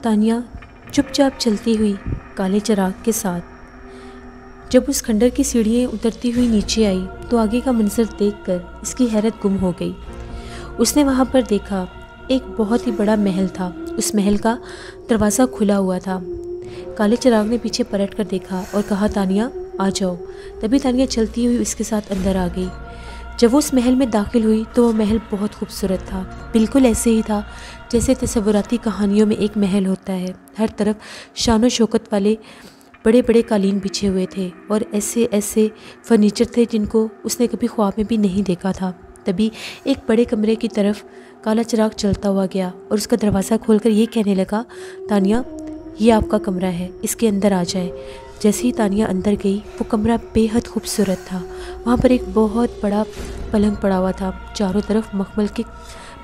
तानिया चुपचाप चलती हुई काले चिराग के साथ जब उस खंडर की सीढ़ियाँ उतरती हुई नीचे आई तो आगे का मंजर देखकर इसकी हैरत गुम हो गई। उसने वहाँ पर देखा एक बहुत ही बड़ा महल था। उस महल का दरवाज़ा खुला हुआ था। काले चिराग ने पीछे पलट कर देखा और कहा, तानिया आ जाओ। तभी तानिया चलती हुई उसके साथ अंदर आ गई। जब वो उस महल में दाखिल हुई तो वो महल बहुत खूबसूरत था। बिल्कुल ऐसे ही था जैसे तस्वुराती कहानियों में एक महल होता है। हर तरफ शान व शौकत वाले बड़े बड़े कालीन बिछे हुए थे और ऐसे ऐसे फर्नीचर थे जिनको उसने कभी ख्वाब में भी नहीं देखा था। तभी एक बड़े कमरे की तरफ काला चिराग चलता हुआ गया और उसका दरवाज़ा खोलकर ये कहने लगा, तानिया ये आपका कमरा है, इसके अंदर आ जाए। जैसे ही तानिया अंदर गई वो कमरा बेहद खूबसूरत था। वहाँ पर एक बहुत बड़ा पलंग पड़ा हुआ था। चारों तरफ मखमल के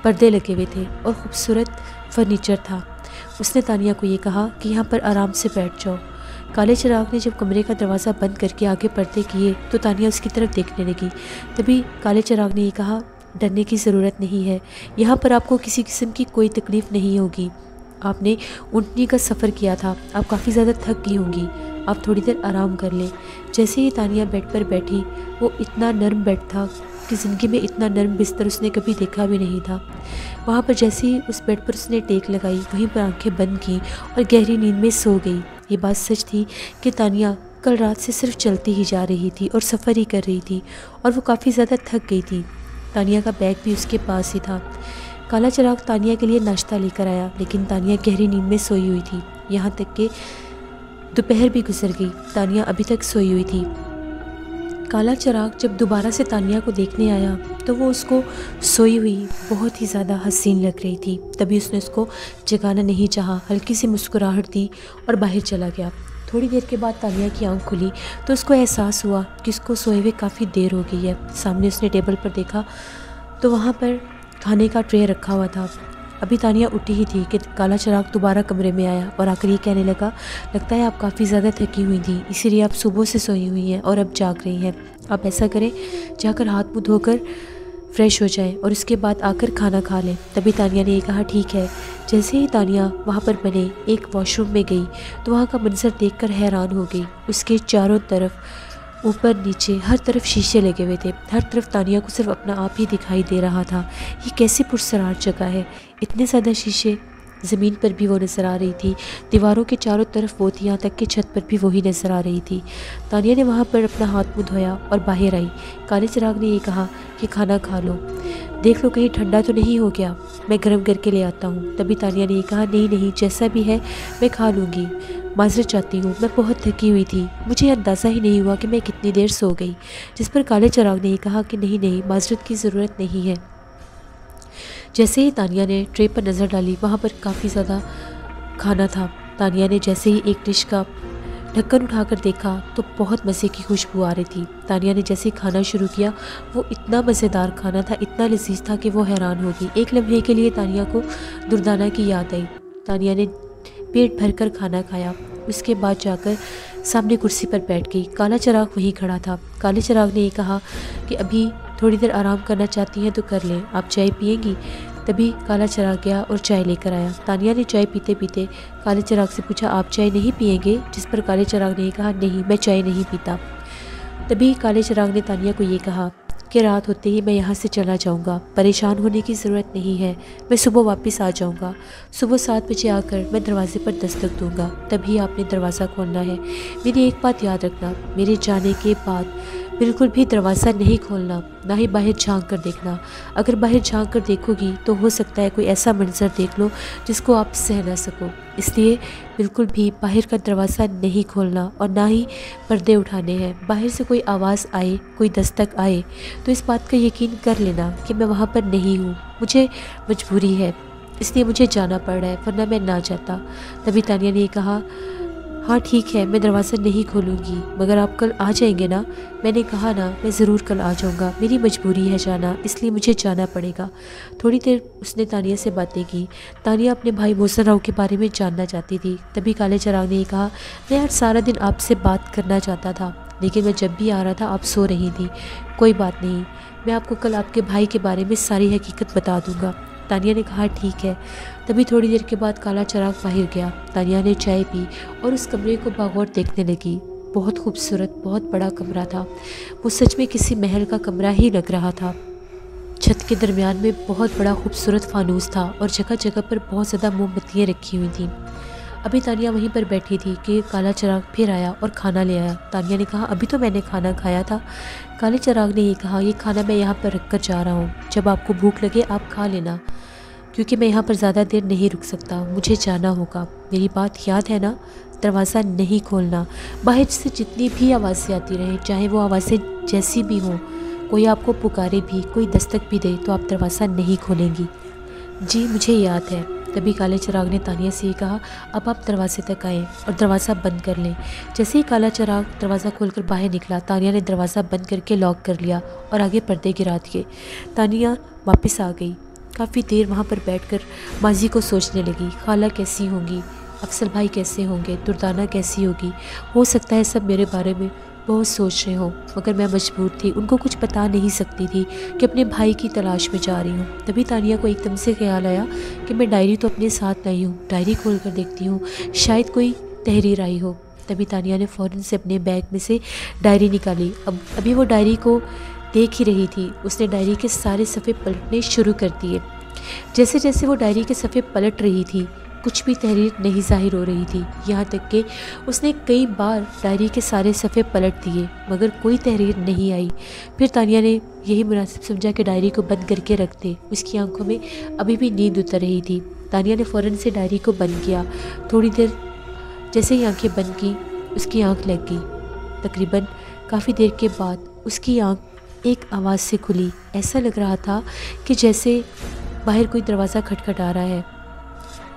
पर्दे लगे हुए थे और ख़ूबसूरत फर्नीचर था। उसने तानिया को ये कहा कि यहाँ पर आराम से बैठ जाओ। काले चिराग ने जब कमरे का दरवाज़ा बंद करके आगे पर्दे किए तो तानिया उसकी तरफ देखने लगी। तभी काले चिराग ने ये कहा, डरने की ज़रूरत नहीं है, यहाँ पर आपको किसी किस्म की कोई तकलीफ़ नहीं होगी। आपने ऊँटनी का सफ़र किया था, आप काफ़ी ज़्यादा थक गई होंगी, आप थोड़ी देर आराम कर लें। जैसे ही तानिया बेड पर बैठी, वो इतना नरम बेड था कि ज़िंदगी में इतना नरम बिस्तर उसने कभी देखा भी नहीं था। वहाँ पर जैसे ही उस बेड पर उसने टेक लगाई, वहीं पर आंखें बंद की और गहरी नींद में सो गई। ये बात सच थी कि तानिया कल रात से सिर्फ चलती ही जा रही थी और सफ़र ही कर रही थी और वो काफ़ी ज़्यादा थक गई थी। तानिया का बैग भी उसके पास ही था। काला चिराग तानिया के लिए नाश्ता लेकर आया, लेकिन तानिया गहरी नींद में सोई हुई थी। यहाँ तक कि दोपहर भी गुजर गई, तानिया अभी तक सोई हुई थी। काला चिराग जब दोबारा से तानिया को देखने आया तो वो उसको सोई हुई बहुत ही ज़्यादा हसीन लग रही थी। तभी उसने उसको जगाना नहीं चाहा, हल्की सी मुस्कुराहट दी और बाहर चला गया। थोड़ी देर के बाद तानिया की आंख खुली तो उसको एहसास हुआ कि उसको सोए हुए काफ़ी देर हो गई है। सामने उसने टेबल पर देखा तो वहाँ पर खाने का ट्रे रखा हुआ था। अभी तानिया उठी ही थी कि काला चिराग दोबारा कमरे में आया और आकर ये कहने लगा, लगता है आप काफ़ी ज़्यादा थकी हुई थी, इसीलिए आप सुबह से सोई हुई हैं और अब जाग रही हैं। आप ऐसा करें, जाकर हाथ मुँह धोकर फ्रेश हो जाएं और उसके बाद आकर खाना खा लें। तभी तानिया ने ये कहा, ठीक है। जैसे ही तानिया वहाँ पर बने एक वॉशरूम में गई तो वहाँ का मंजर देखकर हैरान हो गई। उसके चारों तरफ ऊपर नीचे हर तरफ शीशे लगे हुए थे। हर तरफ तानिया को सिर्फ अपना आप ही दिखाई दे रहा था। ये कैसी पुरस्कार जगह है, इतने ज़्यादा शीशे। ज़मीन पर भी वो नज़र आ रही थी, दीवारों के चारों तरफ वो थी, यहाँ तक कि छत पर भी वही नज़र आ रही थी। तानिया ने वहाँ पर अपना हाथ मुँह धोया और बाहर आई। काले चिराग ने ये कहा कि खाना खा लो, देख लो कहीं ठंडा तो नहीं हो गया, मैं गर्म करके ले आता हूँ। तभी तानिया ने ये कहा, नहीं नहीं, जैसा भी है मैं खा लूँगी, माजरत चाहती हूँ, मैं बहुत थकी हुई थी, मुझे अंदाज़ा ही नहीं हुआ कि मैं कितनी देर सो गई। जिस पर काले चिराग ने ये कहा कि नहीं नहीं, माजरत की ज़रूरत नहीं है। जैसे ही तानिया ने ट्रे पर नज़र डाली, वहाँ पर काफ़ी ज़्यादा खाना था। तानिया ने जैसे ही एक डिश का ढक्कन उठाकर देखा तो बहुत मज़े की खुशबू आ रही थी। तानिया ने जैसे ही खाना शुरू किया, वो इतना मज़ेदार खाना था, इतना लजीज था कि वो हैरान हो गई। एक लम्हे के लिए तानिया को दुर्दाना की याद आई। तानिया ने पेट भरकर खाना खाया, उसके बाद जाकर सामने कुर्सी पर बैठ गई। काला चिराग वहीं खड़ा था। काले चिराग ने ये कहा कि अभी थोड़ी देर आराम करना चाहती हैं तो कर लें, आप चाय पिएंगी? तभी काला चिराग गया और चाय लेकर आया। तानिया ने चाय पीते पीते काले चिराग से पूछा, आप चाय नहीं पिएंगे? जिस पर काले चिराग ने कहा, नहीं, मैं चाय नहीं पीता। तभी काले चिराग ने तानिया को ये कहा कि रात होते ही मैं यहाँ से चला जाऊँगा, परेशान होने की ज़रूरत नहीं है, मैं सुबह वापस आ जाऊँगा। सुबह 7 बजे आकर मैं दरवाज़े पर दस्तक दूँगा, तभी आपने दरवाज़ा खोलना है। मेरी एक बात याद रखना, मेरे जाने के बाद बिल्कुल भी दरवाज़ा नहीं खोलना, ना ही बाहर झांक कर देखना। अगर बाहर झांक कर देखोगी तो हो सकता है कोई ऐसा मंजर देख लो जिसको आप सह ना सको, इसलिए बिल्कुल भी बाहर का दरवाज़ा नहीं खोलना और ना ही पर्दे उठाने हैं। बाहर से कोई आवाज़ आए, कोई दस्तक आए तो इस बात का यकीन कर लेना कि मैं वहाँ पर नहीं हूँ, मुझे मजबूरी है, इसलिए मुझे जाना पड़ रहा है, वरना मैं ना जाता। तभी तानिया ने कहा, हाँ ठीक है, मैं दरवाज़ा नहीं खोलूँगी, मगर आप कल आ जाएंगे ना? मैंने कहा ना, मैं ज़रूर कल आ जाऊँगा, मेरी मजबूरी है जाना, इसलिए मुझे जाना पड़ेगा। थोड़ी देर उसने तानिया से बातें की। तानिया अपने भाई मोहसिन राव के बारे में जानना चाहती थी। तभी काले चिराग ने कहा, मैं आज सारा दिन आपसे बात करना चाहता था, लेकिन मैं जब भी आ रहा था आप सो रही थी। कोई बात नहीं, मैं आपको कल आपके भाई के बारे में सारी हकीकत बता दूँगा। तानिया ने कहा ठीक है। तभी थोड़ी देर के बाद काला चिराग बाहर गया। तानिया ने चाय पी और उस कमरे को बागौर देखने लगी। बहुत खूबसूरत, बहुत बड़ा कमरा था। वो सच में किसी महल का कमरा ही लग रहा था। छत के दरमियान में बहुत बड़ा खूबसूरत फानूस था और जगह जगह पर बहुत ज़्यादा मोमबत्तियाँ रखी हुई थीं। अभी तानिया वहीं पर बैठी थी कि काला चिराग फिर आया और खाना ले आया। तानिया ने कहा अभी तो मैंने खाना खाया था। काले चिराग ने ये कहा ये खाना मैं यहाँ पर रख कर जा रहा हूँ, जब आपको भूख लगे आप खा लेना, क्योंकि मैं यहाँ पर ज़्यादा देर नहीं रुक सकता, मुझे जाना होगा। मेरी बात याद है ना? दरवाज़ा नहीं खोलना। बाहर से जितनी भी आवाज़ें आती रहें, चाहे वो आवाज़ें जैसी भी हों, कोई आपको पुकारे भी, कोई दस्तक भी दे, तो आप दरवाज़ा नहीं खोलेंगी। जी मुझे याद है। तभी काले चिराग ने तानिया से ये कहा अब आप दरवाजे तक आएँ और दरवाज़ा बंद कर लें। जैसे ही काला चिराग दरवाज़ा खोलकर बाहर निकला, तानिया ने दरवाज़ा बंद करके लॉक कर लिया और आगे पर्दे गिरा दिए। तानिया वापस आ गई। काफ़ी देर वहाँ पर बैठकर माजी को सोचने लगी। खाला कैसी होंगी, अफसल भाई कैसे होंगे, दुर्दाना कैसी होगी। हो सकता है सब मेरे बारे में बहुत सोच रहे हों, मगर मैं मजबूर थी, उनको कुछ बता नहीं सकती थी कि अपने भाई की तलाश में जा रही हूँ। तभी तानिया को एकदम से ख्याल आया कि मैं डायरी तो अपने साथ लाई हूँ, डायरी खोल कर देखती हूँ, शायद कोई तहरीर आई हो। तभी तानिया ने फ़ौरन से अपने बैग में से डायरी निकाली। अभी वो डायरी को देख ही रही थी, उसने डायरी के सारे सफ़े पलटने शुरू कर दिए। जैसे जैसे वो डायरी के सफ़े पलट रही थी, कुछ भी तहरीर नहीं ज़ाहिर हो रही थी। यहाँ तक कि उसने कई बार डायरी के सारे सफ़े पलट दिए, मगर कोई तहरीर नहीं आई। फिर तानिया ने यही मुनासिब समझा कि डायरी को बंद करके रख दे। उसकी आंखों में अभी भी नींद उतर रही थी। तानिया ने फ़ौरन से डायरी को बंद किया। थोड़ी देर जैसे ही आंखें बंद की, उसकी आंख लग गई। तकरीबन काफ़ी देर के बाद उसकी आंख एक आवाज़ से खुली। ऐसा लग रहा था कि जैसे बाहर कोई दरवाज़ा खटखटा रहा है।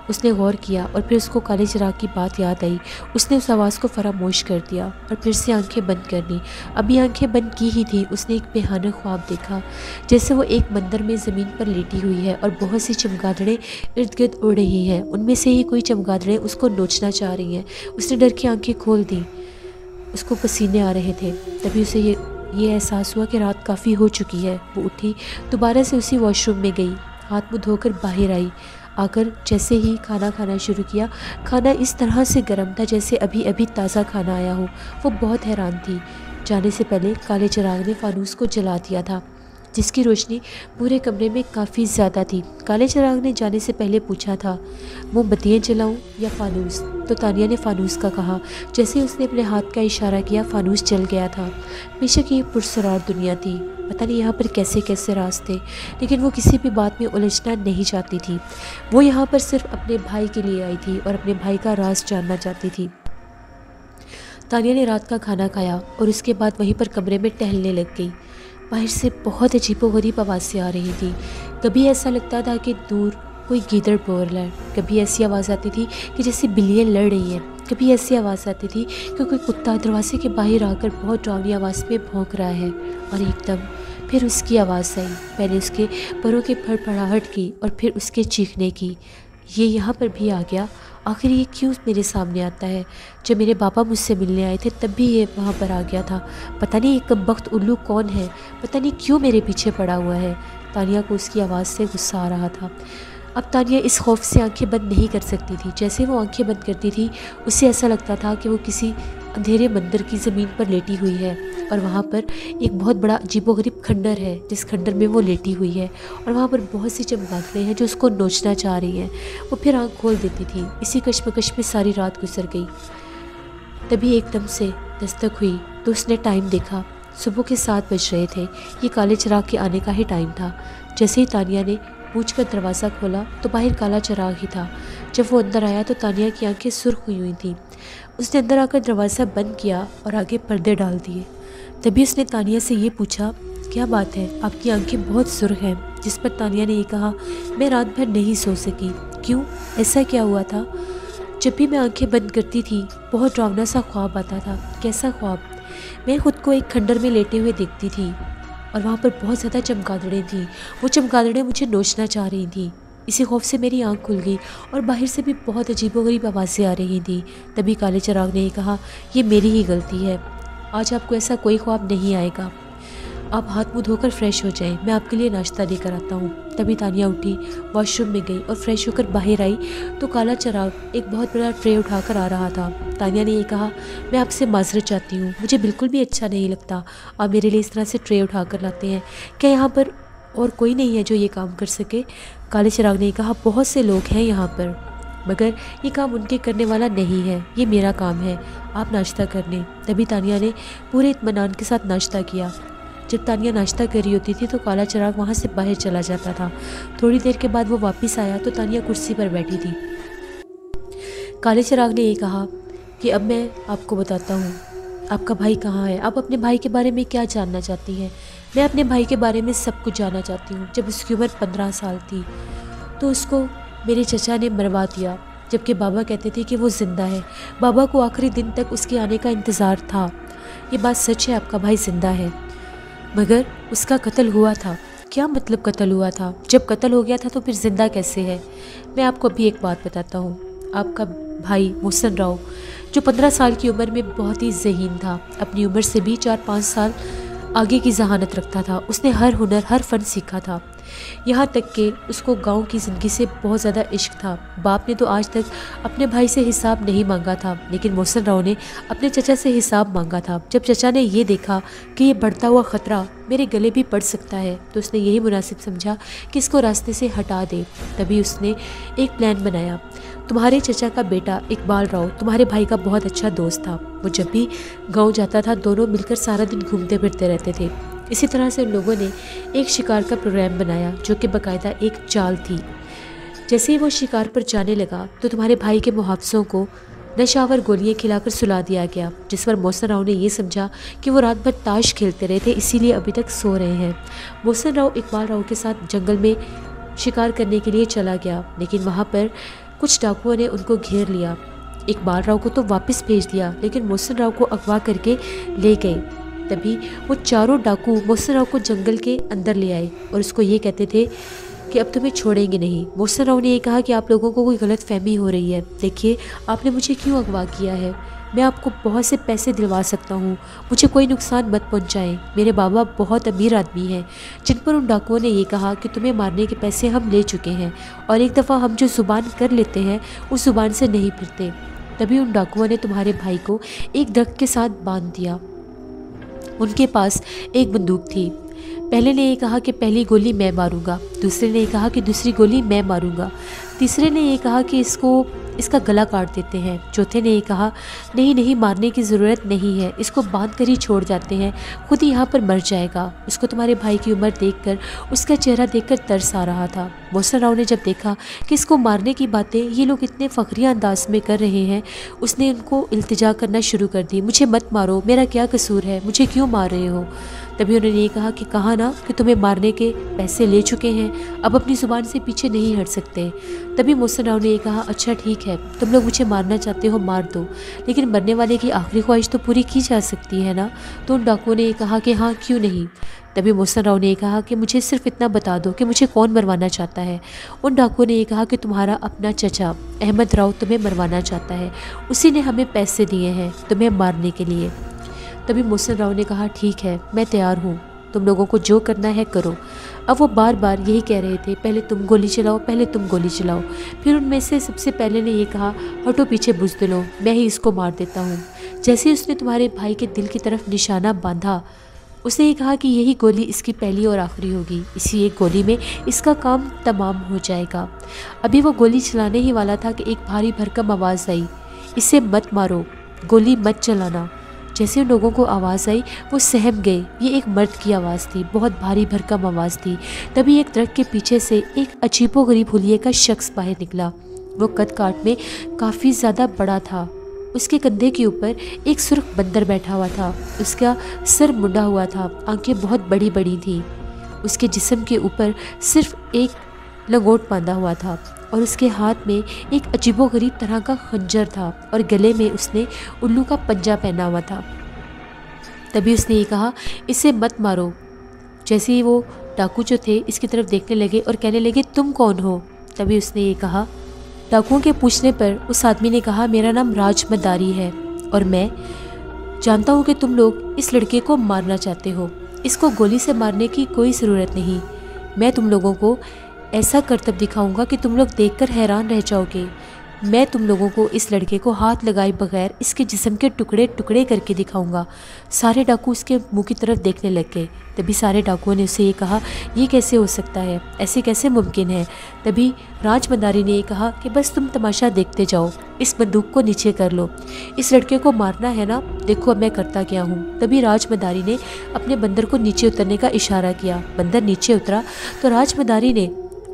उसने गौर किया और फिर उसको काले चिराग की बात याद आई। उसने उस आवाज़ को फरामोश कर दिया और फिर से आंखें बंद कर ली। अभी आंखें बंद की ही थी, उसने एक बेहाना ख्वाब देखा, जैसे वो एक मंदिर में ज़मीन पर लेटी हुई है और बहुत सी चमगादड़ें इर्द गिर्द उड़ रही हैं। उनमें से ही कोई चमगादड़ें उसको नोचना चाह रही हैं। उसने डर की आंखें खोल दी, उसको पसीने आ रहे थे। तभी उसे ये एहसास हुआ कि रात काफ़ी हो चुकी है। वो उठी, दोबारा से उसी वॉशरूम में गई, हाथ मुँह धोकर बाहर आई। आकर जैसे ही खाना खाना शुरू किया, खाना इस तरह से गर्म था जैसे अभी अभी ताज़ा खाना आया हो। वो बहुत हैरान थी। जाने से पहले काले चिराग ने फानूस को जला दिया था, जिसकी रोशनी पूरे कमरे में काफ़ी ज़्यादा थी। काले चिराग ने जाने से पहले पूछा था मोमबत्तियाँ जलाऊं या फानूस, तो तानिया ने फानूस का कहा। जैसे उसने अपने हाथ का इशारा किया, फानूस जल गया था। बेशक ये पुरस्कार दुनिया थी, पता नहीं यहाँ पर कैसे कैसे राज थे, लेकिन वो किसी भी बात में उलझना नहीं चाहती थी। वो यहाँ पर सिर्फ अपने भाई के लिए आई थी और अपने भाई का राज जानना चाहती थी। तानिया ने रात का खाना खाया और उसके बाद वहीं पर कमरे में टहलने लग गई। बाहर से बहुत अजीबोगरीब आवाज़ें आ रही थी। कभी ऐसा लगता था कि दूर कोई गीदड़ बोल रहा है, कभी ऐसी आवाज़ आती थी कि जैसे बिल्लियाँ लड़ रही हैं, कभी ऐसी आवाज़ आती थी कि कोई कुत्ता दरवाजे के बाहर आकर बहुत डरावनी आवाज़ में भौंक रहा है। और एकदम फिर उसकी आवाज़ आई, पहले उसके पैरों की फड़फड़ाहट की और फिर उसके चीखने की। ये यहाँ पर भी आ गया, आखिर ये क्यों मेरे सामने आता है? जब मेरे पापा मुझसे मिलने आए थे तब भी ये वहाँ पर आ गया था। पता नहीं ये कमबख्त उल्लू कौन है, पता नहीं क्यों मेरे पीछे पड़ा हुआ है। तानिया को उसकी आवाज़ से गुस्सा आ रहा था। अब तानिया इस खौफ से आंखें बंद नहीं कर सकती थी। जैसे वो आंखें बंद करती थी, उसे ऐसा लगता था कि वो किसी अंधेरे मंदिर की ज़मीन पर लेटी हुई है और वहाँ पर एक बहुत बड़ा अजीबोगरीब खंडर है, जिस खंडर में वो लेटी हुई है और वहाँ पर बहुत सी चमगादड़ें हैं जो उसको नोचना चाह रही हैं। वो फिर आँख खोल देती थी। इसी कश्मकश में सारी रात गुजर गई। तभी एकदम से दस्तक हुई तो उसने टाइम देखा। सुबह के 7 बज रहे थे। ये काले चिराग के आने का ही टाइम था। जैसे ही तानिया ने पूछकर दरवाज़ा खोला तो बाहर काला चिराग ही था। जब वो अंदर आया तो तानिया की आंखें सुर्ख हुई थीं। उसने अंदर आकर दरवाज़ा बंद किया और आगे पर्दे डाल दिए। तभी उसने तानिया से ये पूछा, क्या बात है, आपकी आंखें बहुत सुर्ख हैं। जिस पर तानिया ने ये कहा, मैं रात भर नहीं सो सकी। क्यों, ऐसा क्या हुआ था? जब भी मैं आंखें बंद करती थी बहुत डरावना सा ख्वाब आता था। कैसा ख्वाब? मैं खुद को एक खंडर में लेटे हुए देखती थी और वहाँ पर बहुत ज़्यादा चमगादड़ें थीं। वो चमगादड़ें मुझे नोचना चाह रही थीं। इसी खौफ से मेरी आंख खुल गई और बाहर से भी बहुत अजीबोगरीब आवाज़ें आ रही थीं। तभी काले चिराग ने कहा, ये मेरी ही गलती है, आज आपको ऐसा कोई ख्वाब नहीं आएगा। आप हाथ मुंह धोकर फ्रेश हो जाएं, मैं आपके लिए नाश्ता लेकर आता हूँ। तभी तानिया उठी, वॉशरूम में गई और फ्रेश होकर बाहर आई तो काला चिराग एक बहुत बड़ा ट्रे उठाकर आ रहा था। तानिया ने ये कहा, मैं आपसे माजरत चाहती हूँ, मुझे बिल्कुल भी अच्छा नहीं लगता आप मेरे लिए इस तरह से ट्रे उठाकर लाते हैं। क्या यहाँ पर और कोई नहीं है जो ये काम कर सके? काले चिराग ने कहा, बहुत से लोग हैं यहाँ पर, मगर ये काम उनके करने वाला नहीं है, ये मेरा काम है, आप नाश्ता कर लें। तभी तानिया ने पूरे इत्मीनान के साथ नाश्ता किया। जब तानिया नाश्ता कर रही होती थी तो काला चिराग वहाँ से बाहर चला जाता था। थोड़ी देर के बाद वो वापस आया तो तानिया कुर्सी पर बैठी थी। काले चिराग ने ये कहा कि अब मैं आपको बताता हूँ, आपका भाई कहाँ है? आप अपने भाई के बारे में क्या जानना चाहती हैं? मैं अपने भाई के बारे में सब कुछ जानना चाहती हूँ। जब उसकी उम्र 15 साल थी तो उसको मेरे चचा ने मरवा दिया, जबकि बाबा कहते थे कि वो ज़िंदा है। बाबा को आखिरी दिन तक उसके आने का इंतज़ार था। ये बात सच है, आपका भाई ज़िंदा है, मगर उसका कत्ल हुआ था। क्या मतलब कत्ल हुआ था? जब कत्ल हो गया था तो फिर ज़िंदा कैसे है? मैं आपको अभी एक बात बताता हूँ। आपका भाई मोहसिन राव, जो 15 साल की उम्र में बहुत ही ज़हीन था, अपनी उम्र से भी 4-5 साल आगे की जहानत रखता था। उसने हर हुनर, हर फ़न सीखा था, यहाँ तक कि उसको गांव की ज़िंदगी से बहुत ज़्यादा इश्क था। बाप ने तो आज तक अपने भाई से हिसाब नहीं मांगा था, लेकिन मोहसिन राव ने अपने चचा से हिसाब मांगा था। जब चचा ने ये देखा कि ये बढ़ता हुआ ख़तरा मेरे गले भी पड़ सकता है तो उसने यही मुनासिब समझा कि इसको रास्ते से हटा दे। तभी उसने एक प्लान बनाया। तुम्हारे चचा का बेटा इकबाल राव तुम्हारे भाई का बहुत अच्छा दोस्त था। वो जब भी गांव जाता था दोनों मिलकर सारा दिन घूमते फिरते रहते थे। इसी तरह से उन लोगों ने एक शिकार का प्रोग्राम बनाया जो कि बाकायदा एक चाल थी। जैसे ही वो शिकार पर जाने लगा तो तुम्हारे भाई के मुहाफिजों को नशावर गोलियां खिलाकर सुला दिया गया, जिस पर मोहसिन राव ने ये समझा कि वो रात भर ताश खेलते रहे थे, इसीलिए अभी तक सो रहे हैं। मोहसिन राव इकबाल राव के साथ जंगल में शिकार करने के लिए चला गया, लेकिन वहाँ पर कुछ डाकुओं ने उनको घेर लिया। इकबाल राव को तो वापस भेज दिया, लेकिन मोहसिन राव को अगवा करके ले गए। तभी वो चारों डाकू मोहसिन राव को जंगल के अंदर ले आए और उसको ये कहते थे कि अब तुम्हें छोड़ेंगे नहीं। मोहसिन राव ने ये कहा कि आप लोगों को कोई गलत फहमी हो रही है, देखिए आपने मुझे क्यों अगवा किया है, मैं आपको बहुत से पैसे दिलवा सकता हूँ, मुझे कोई नुकसान मत पहुँचाएं। मेरे बाबा बहुत अमीर आदमी हैं। जिन पर उन डाकुओं ने ये कहा कि तुम्हें मारने के पैसे हम ले चुके हैं और एक दफ़ा हम जो ज़ुबान कर लेते हैं उस ज़ुबान से नहीं फिरते। तभी उन डाकुओं ने तुम्हारे भाई को एक दरख्त के साथ बांध दिया। उनके पास एक बंदूक थी। पहले ने ये कहा कि पहली गोली मैं मारूंगा, दूसरे ने ये कहा कि दूसरी गोली मैं मारूंगा, तीसरे ने ये कहा कि इसका गला काट देते हैं, चौथे ने ये कहा नहीं नहीं मारने की ज़रूरत नहीं है, इसको बांध कर ही छोड़ जाते हैं, खुद ही यहाँ पर मर जाएगा। उसको तुम्हारे भाई की उम्र देखकर, उसका चेहरा देखकर तरस आ रहा था। मोहसिन राव ने जब देखा कि इसको मारने की बातें ये लोग इतने फ़खरिया अंदाज में कर रहे हैं, उसने उनको इल्तिजा करना शुरू कर दी, मुझे मत मारो, मेरा क्या कसूर है, मुझे क्यों मार रहे हो। तभी उन्होंने ये कहा कि कहा ना कि तुम्हें मारने के पैसे ले चुके हैं, अब अपनी ज़ुबान से पीछे नहीं हट सकते। तभी मोहसिन राव ने ये कहा अच्छा ठीक है, तुम लोग मुझे मारना चाहते हो मार दो, लेकिन मरने वाले की आखिरी ख्वाहिश तो पूरी की जा सकती है ना। तो उन डाकुओं ने ये कहा कि हाँ क्यों नहीं। तभी मोहसिन राव ने ये कहा कि मुझे सिर्फ इतना बता दो कि मुझे कौन मरवाना चाहता है। उन डाकुओं ने ये कहा कि तुम्हारा अपना चचा अहमद राव तुम्हें मरवाना चाहता है, उसी ने हमें पैसे दिए हैं तुम्हें मारने के लिए। तभी मोहसिन राव ने कहा ठीक है मैं तैयार हूँ, तुम लोगों को जो करना है करो। अब वो बार बार यही कह रहे थे पहले तुम गोली चलाओ, पहले तुम गोली चलाओ। फिर उनमें से सबसे पहले ने ये कहा हटो पीछे बुज़दिलो, मैं ही इसको मार देता हूँ। जैसे उसने तुम्हारे भाई के दिल की तरफ निशाना बांधा, उसने ये कहा कि यही गोली इसकी पहली और आखिरी होगी, इसी एक गोली में इसका काम तमाम हो जाएगा। अभी वो गोली चलाने ही वाला था कि एक भारी भरकम आवाज़ आई, इसे मत मारो, गोली मत चलाना। जैसे उन लोगों को आवाज़ आई वो सहम गए। ये एक मर्द की आवाज़ थी, बहुत भारी भरकम आवाज़ थी। तभी एक दरख्त के पीछे से एक अजीबोगरीब हुलिये का शख्स बाहर निकला। वो कद काट में काफ़ी ज़्यादा बड़ा था। उसके कंधे के ऊपर एक सुर्ख बंदर बैठा हुआ था। उसका सर मुंडा हुआ था, आंखें बहुत बड़ी बड़ी थीं। उसके जिस्म के ऊपर सिर्फ एक लंगोट बांधा हुआ था और उसके हाथ में एक अजीबोगरीब तरह का खंजर था और गले में उसने उल्लू का पंजा पहना हुआ था। तभी उसने ये कहा इसे मत मारो। जैसे ही वो डाकू जो थे इसकी तरफ देखने लगे और कहने लगे तुम कौन हो। तभी उसने ये कहा, डाकुओं के पूछने पर उस आदमी ने कहा मेरा नाम राज मदारी है और मैं जानता हूँ कि तुम लोग इस लड़के को मारना चाहते हो, इसको गोली से मारने की कोई ज़रूरत नहीं। मैं तुम लोगों को ऐसा करतब दिखाऊंगा कि तुम लोग देखकर हैरान रह जाओगे। मैं तुम लोगों को इस लड़के को हाथ लगाए बगैर इसके जिस्म के टुकड़े टुकड़े करके दिखाऊंगा। सारे डाकू उसके मुंह की तरफ देखने लग गए। तभी सारे डाकुओं ने उसे ये कहा, ये कैसे हो सकता है, ऐसे कैसे मुमकिन है। तभी राजमदारी ने ये कहा कि बस तुम तमाशा देखते जाओ, इस बंदूक को नीचे कर लो, इस लड़के को मारना है ना, देखो अब मैं करता क्या हूँ। तभी राजमदारी ने अपने बंदर को नीचे उतरने का इशारा किया। बंदर नीचे उतरा तो राजमदारी ने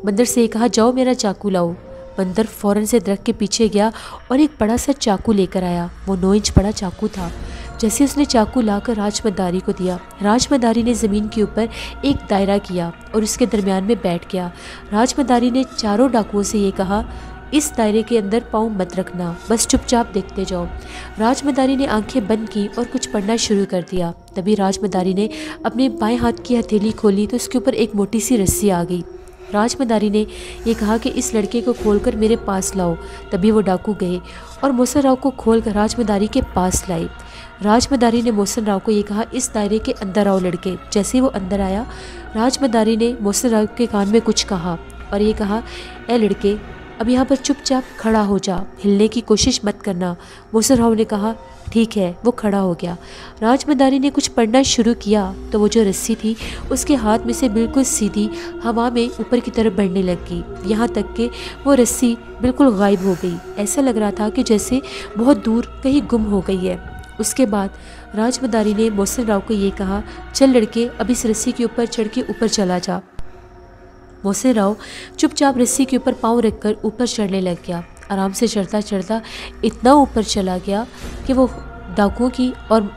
बंदर से ये कहा, जाओ मेरा चाकू लाओ। बंदर फौरन से दरख्त के पीछे गया और एक बड़ा सा चाकू लेकर आया। वो 9 इंच बड़ा चाकू था। जैसे उसने चाकू लाकर राजमदारी को दिया, राजमदारी ने ज़मीन के ऊपर एक दायरा किया और उसके दरमियान में बैठ गया। राजमदारी ने चारों डाकुओं से ये कहा, इस दायरे के अंदर पाँव मत रखना, बस चुपचाप देखते जाओ। राजमदारी ने आंखें बंद की और कुछ पढ़ना शुरू कर दिया। तभी राजमदारी ने अपने बाएं हाथ की हथेली खोली तो उसके ऊपर एक मोटी सी रस्सी आ गई। राजमदारी ने ये कहा कि इस लड़के को खोलकर मेरे पास लाओ। तभी वो डाकू गए और मोहसिन राव को खोलकर राजमदारी के पास लाए। राजमदारी ने मोहसिन राव को ये कहा, इस दायरे के अंदर आओ लड़के। जैसे ही वो अंदर आया, राजमदारी ने मोहसिन राव के कान में कुछ कहा और ये कहा, ए लड़के, अब यहाँ पर चुपचाप खड़ा हो जा, हिलने की कोशिश मत करना। मोहसिन राव ने कहा, ठीक है। वो खड़ा हो गया। राजमदारी ने कुछ पढ़ना शुरू किया तो वो जो रस्सी थी उसके हाथ में से बिल्कुल सीधी हवा में ऊपर की तरफ बढ़ने लग गई, यहाँ तक कि वो रस्सी बिल्कुल गायब हो गई। ऐसा लग रहा था कि जैसे बहुत दूर कहीं गुम हो गई है। उसके बाद राजमदारी ने मोहसिन राव को ये कहा, चल लड़के, अब इस रस्सी के ऊपर चढ़ के ऊपर चला जा। मोहसिन राव चुपचाप रस्सी के ऊपर पाँव रखकर ऊपर चढ़ने लग गया। आराम से चढ़ता चढ़ता इतना ऊपर चला गया कि वो डाकुओं की और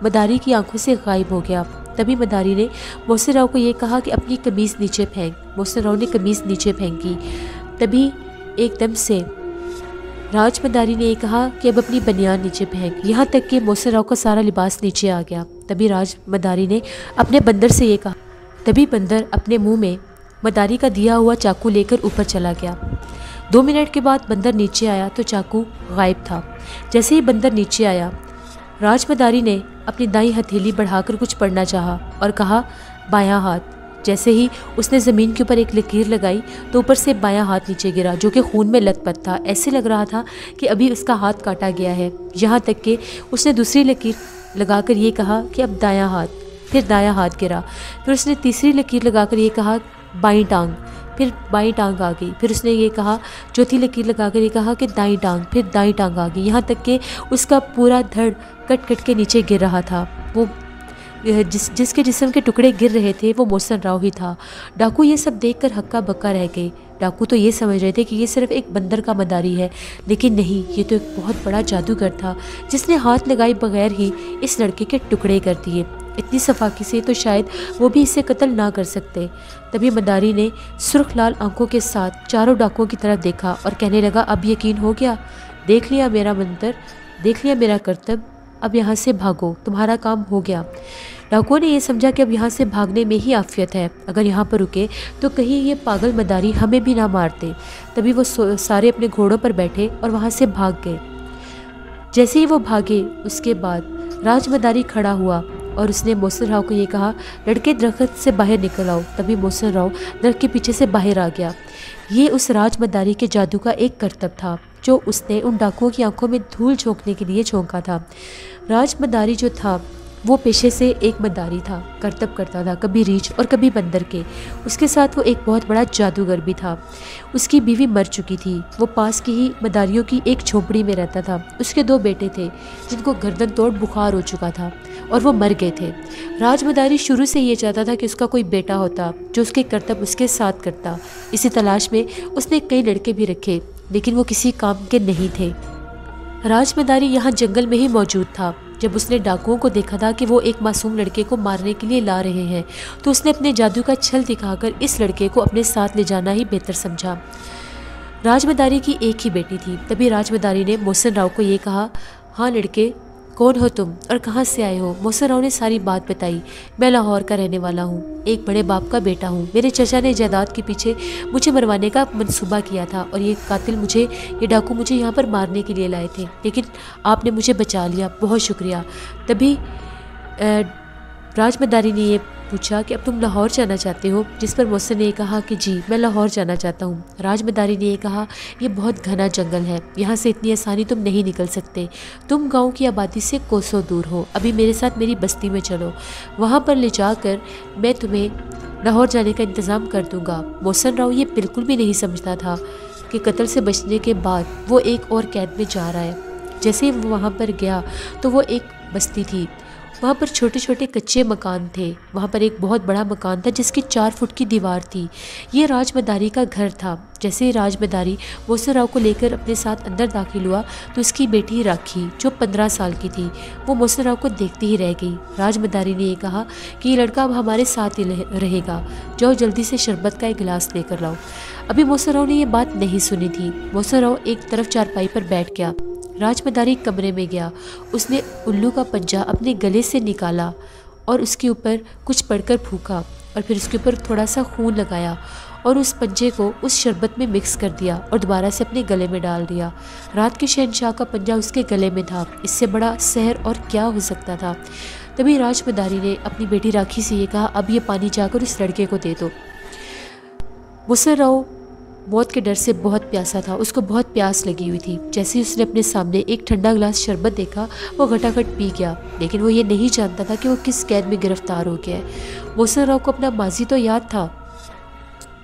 मदारी की आंखों से गायब हो गया। तभी मदारी ने मोहसिन राव को ये कहा कि अपनी कमीज़ नीचे फेंक। मोहसिन राव ने कमीज़ नीचे फेंकी। तभी एकदम से राजमदारी ने ये कहा कि अब अपनी बनियान नीचे फेंक, यहाँ तक कि मोहसिन राव का सारा लिबास नीचे आ गया। तभी राजमदारी ने अपने बंदर से ये कहा। तभी बंदर अपने मुंह में मदारी का दिया हुआ चाकू लेकर ऊपर चला गया। 2 मिनट के बाद बंदर नीचे आया तो चाकू गायब था। जैसे ही बंदर नीचे आया, राजमदारी ने अपनी दाईं हथेली बढ़ाकर कुछ पढ़ना चाहा और कहा, बायां हाथ। जैसे ही उसने ज़मीन के ऊपर एक लकीर लगाई तो ऊपर से बायां हाथ नीचे गिरा, जो कि खून में लथपथ था। ऐसे लग रहा था कि अभी उसका हाथ काटा गया है। यहाँ तक कि उसने दूसरी लकीर लगाकर ये कहा कि अब दायां हाथ। फिर दायां हाथ गिरा। फिर उसने तीसरी लकीर लगाकर ये कहा, बाईं टांग। फिर बाईं टांग आ गई। फिर उसने ये कहा, चौथी लकीर लगाकर ये कहा कि दाईं टांग। फिर दाईं टांग आ गई। यहाँ तक कि उसका पूरा धड़ कट कट के नीचे गिर रहा था। वो जिसके जिस्म के टुकड़े गिर रहे थे वो मोहसिन राव ही था। डाकू ये सब देखकर हक्का बक्का रह गए। डाकू तो ये समझ रहे थे कि ये सिर्फ एक बंदर का मदारी है, लेकिन नहीं, ये तो एक बहुत बड़ा जादूगर था जिसने हाथ लगाए बगैर ही इस लड़के के टुकड़े कर दिए। इतनी सफाकी से तो शायद वो भी इसे कत्ल ना कर सकते। तभी मदारी ने सुर्ख लाल आंखों के साथ चारों डाकुओं की तरफ देखा और कहने लगा, अब यकीन हो गया, देख लिया मेरा मंतर, देख लिया मेरा करतब, अब यहाँ से भागो, तुम्हारा काम हो गया। डाकुओं ने यह समझा कि अब यहाँ से भागने में ही आफियत है, अगर यहाँ पर रुके तो कहीं ये पागल मदारी हमें भी ना मारते। तभी वो सारे अपने घोड़ों पर बैठे और वहाँ से भाग गए। जैसे ही वो भागे, उसके बाद राजमदारी खड़ा हुआ और उसने मोहसिन राव को ये कहा, लड़के दरख्त से बाहर निकल आओ। तभी मोहसिन राव दरख्त के पीछे से बाहर आ गया। ये उस राजमदारी के जादू का एक करतब था जो उसने उन डाकुओं की आंखों में धूल झोंकने के लिए झोंका था। राजमदारी जो था वो पेशे से एक मदारी था, करतब करता था, कभी रीछ और कभी बंदर के। उसके साथ वो एक बहुत बड़ा जादूगर भी था। उसकी बीवी मर चुकी थी। वो पास की ही मदारियों की एक झोपड़ी में रहता था। उसके 2 बेटे थे जिनको गर्दन तोड़ बुखार हो चुका था और वो मर गए थे। राजमदारी शुरू से ये चाहता था कि उसका कोई बेटा होता जो उसके करतब उसके साथ करता। इसी तलाश में उसने कई लड़के भी रखे, लेकिन वो किसी काम के नहीं थे। राजमदारी यहाँ जंगल में ही मौजूद था। जब उसने डाकुओं को देखा था कि वो एक मासूम लड़के को मारने के लिए ला रहे हैं, तो उसने अपने जादू का छल दिखाकर इस लड़के को अपने साथ ले जाना ही बेहतर समझा। राजमदारी की एक ही बेटी थी। तभी राजमदारी ने मोहसिन राव को ये कहा, हाँ लड़के, कौन हो तुम और कहाँ से आए हो? मोहसिन राव ने सारी बात बताई। मैं लाहौर का रहने वाला हूँ, एक बड़े बाप का बेटा हूँ। मेरे चचा ने जायदाद के पीछे मुझे मरवाने का मंसूबा किया था और ये कातिल मुझे, ये डाकू मुझे यहाँ पर मारने के लिए लाए थे, लेकिन आपने मुझे बचा लिया, बहुत शुक्रिया। तभी राजमदारी ने ये पूछा कि अब तुम लाहौर जाना चाहते हो, जिस पर मोहसिन ने कहा कि जी मैं लाहौर जाना चाहता हूँ। राजमदारी ने कहा ये बहुत घना जंगल है, यहाँ से इतनी आसानी तुम नहीं निकल सकते, तुम गांव की आबादी से कोसों दूर हो, अभी मेरे साथ मेरी बस्ती में चलो, वहाँ पर ले जाकर मैं तुम्हें लाहौर जाने का इंतज़ाम कर दूँगा। मोहसिन राव ये बिल्कुल भी नहीं समझता था कि कत्ल से बचने के बाद वो एक और कैद में जा रहा है। जैसे ही वो वहाँ पर गया तो वो एक बस्ती थी, वहाँ पर छोटे छोटे कच्चे मकान थे। वहाँ पर एक बहुत बड़ा मकान था जिसकी 4 फुट की दीवार थी। ये राजमदारी का घर था। जैसे ही राजमदारी मोहसिन राव को लेकर अपने साथ अंदर दाखिल हुआ तो उसकी बेटी राखी जो 15 साल की थी वो मोहसिन राव को देखती ही रह गई। राजमदारी ने कहा कि ये लड़का अब हमारे साथ ही रहेगा, जाओ जल्दी से शरबत का एक गिलास लेकर लाओ। अभी मोहसिन राव ने ये बात नहीं सुनी थी। मोहसिन राव एक तरफ चारपाई पर बैठ गया। राजमदारी कमरे में गया, उसने उल्लू का पंजा अपने गले से निकाला और उसके ऊपर कुछ पढ़कर फूंका और फिर उसके ऊपर थोड़ा सा खून लगाया और उस पंजे को उस शरबत में मिक्स कर दिया और दोबारा से अपने गले में डाल दिया। रात के शहंशाह का पंजा उसके गले में था, इससे बड़ा सहर और क्या हो सकता था। तभी राजमदारी ने अपनी बेटी राखी से ये कहा, अब ये पानी जाकर उस लड़के को दे दो। मोहसिन राव मौत के डर से बहुत प्यासा था, उसको बहुत प्यास लगी हुई थी। जैसे ही उसने अपने सामने एक ठंडा गिलास शरबत देखा वो घटाघट पी गया, लेकिन वो ये नहीं जानता था कि वो किस कैद में गिरफ्तार हो गया है। मोहसिन राव को अपना माजी तो याद था,